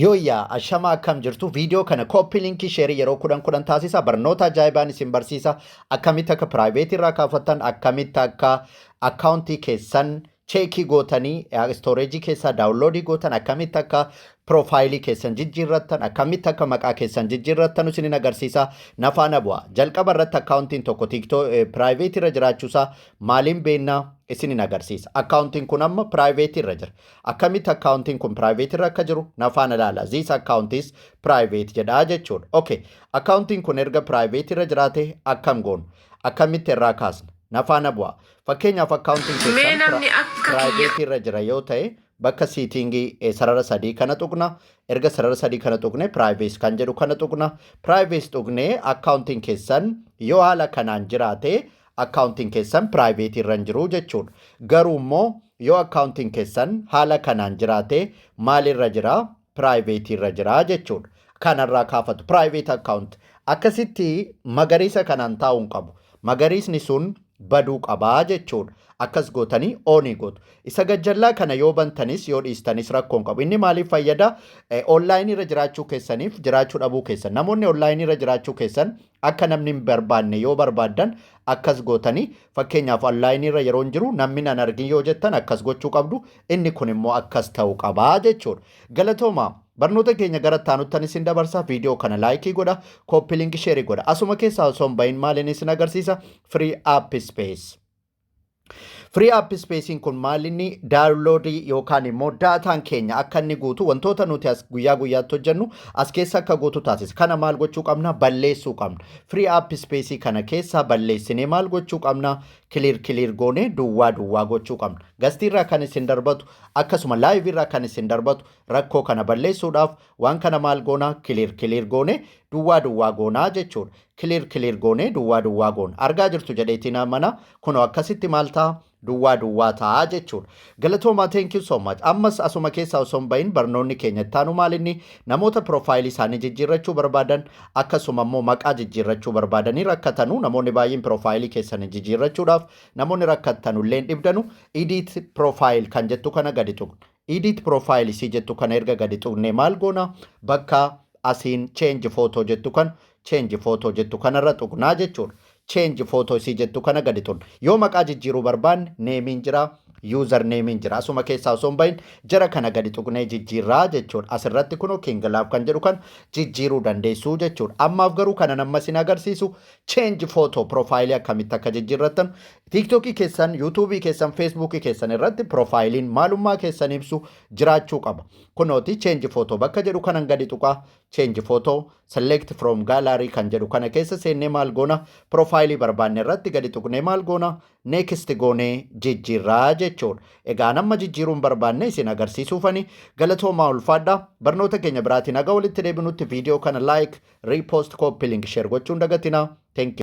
Yooyyaa ashamaa akkam jirtu viidiyoo kana koppii linkii sheerii yeroo kudhan taasisa barnoota ajaa'ibaan isin barsiisa akkamitti akka piraayiveetii irraa kaafattan akkamitti akka akkaawuntii keessan cheekii gootanii stooreejii keessaa daawunloodii gootan akkamitti akka piroofaayilii keessan jijjiirrattan akkamitti akka maqaa keessan jijjiirrattan isin agarsiisa nafaana bu'a jalqaba irratti akkaawuntiin tokko piraayiveetii irra jiraachuusaa maaliin beennaa isin agarsiisa akkaawuntiin kun amma piraayiveetii irra jira akkamitti akkaawuntiin kun piraayiveetii irra akka jiru nafaana ilaala ziis akkaawuntiis piraayiveetii jedhaa jechuudha okay akkaawuntiin kun erga piraayiveetii irra jiraate akkam goonu akkamitti irraa kaasna nafaana bu'a fakkeenyaaf akkaawuntiin keessan piraayiveetii irra jira yoo ta'e bakka siitingii sarara sadii kana tuqna erga sarara sadii kana tuqne piraayiveesii kan jedhu kana tuqna piraayiveesii tuqne akkaawuntiin keessan yoo haala kanaan jiraate akkaawuntiin keessan piraayiveetii irra jiru jechuudha garuu immoo yoo akkaawuntiin keessan haala kanaan jiraate maalirra jira piraayiveetii irra jira jechuudha kanarraa kaafatu piraayiveet akkaawunti akkasitti magariisa kanaan taa'uun qabu magariisni sun baduu qabaa jechuudha akkas gootanii oonii gootu isa gajjallaa kana yoo bantanis yoo dhiistanis rakkoon qabu inni maaliif fayyada onlaayinii irra jiraachuu keessaniif jiraachuu dhabuu keessan namoonni onlaayinii irra jiraachuu keessan akka namni hin barbaanne yoo barbaaddan akkas gootanii fakkeenyaaf onlaayinii irra yeroo jiru namni nan argin yoo jettan akkas gochuu qabdu inni kun immoo akkas ta'uu qabaa jechuudha galatoomaa barnoota keenya gara taanuttan isin dabarsa viidiyoo kana laayikii godha koppii linkii sheerii godha asuma keessaa osoo hin bahin maaliin isin agarsiisa free app space Free app spacein kun maalinni daawunloodii yookaan immoo daataan keenya akka inni guutu wantoota nuti as guyyaa guyyaatti hojjennu as keessa akka guutu taasisa. Kana maal gochuu qabna? Balleessuu qabna. Free app space kana keessa balleessinee maal gochuu qabna? Clear goone duwwaa gochuu qabna. Gastiirraa kan isin darbatu akkasuma live irraa kan isin darbatu rakkoo kana balleessuudhaaf waan kana maal goona? Clear goone duwwaa goonaa jechuudha. Clear goone duwwaa goona. Argaa jirtu jedheetiin mana kunoo akkasitti maal ta'a? Duwwaa ta'a jechuudha. Galatoomaa thank you so much. Ammas asuma keessaa osoo hin bahin barnoonni keenya ittaanu maalinni namoota piroofaayilii isaanii jijjiirrachuu barbaadan akkasuma immoo maqaa jijjiirrachuu barbaadanii rakkatanu namoonni baay'een piroofaayilii keessanii jijjiirrachuudhaaf namoonni rakkatanu illee dhibdanu edit piroofaayil kan jettu kana gadi tuqna. Edit piroofaayil isii jettu kana erga gadi tuqne maal goona bakka asiin change photo jettu kan change photo jettu kanarra tuqnaa jechuudha. Change photo isii jettu kana gadi tuqna. Yoo maqaa jijjiiruu barbaanne neemiin jira user neemiin jira asuma keessaa osoo hin bahin jara kana gadi tuqnee jijjiirraa jechuudha. Asirratti kunoo kinglaaf kan jedhu kan jijjiiruu dandeessuu jechuudha. Ammaaf garuu kana nama isin agarsiisu change photo profaayilii akkamitti akka jijjiirrattan tiiktookii keessan yuutuubii keessan feesbuukii keessan irratti profaayiliin maalummaa keessan ibsu jiraachuu qaba. Kunooti change photo bakka jedhu kanan gadi tuqaa change photo select from gallery kan jedhu kana keessa seennee maal goona profaayilii barbaanne irratti gadi tuqnee maal goona next goonee jijjiirraa jechuudha. Egaa nama jijjiiruun barbaanne isin agarsiisuufani galatoomaa ulfaadha. Barnoota keenya biraatiin aga walitti deebinutti viidiyoo kana like, repost, copy link share gochuun dagatina. Thank you.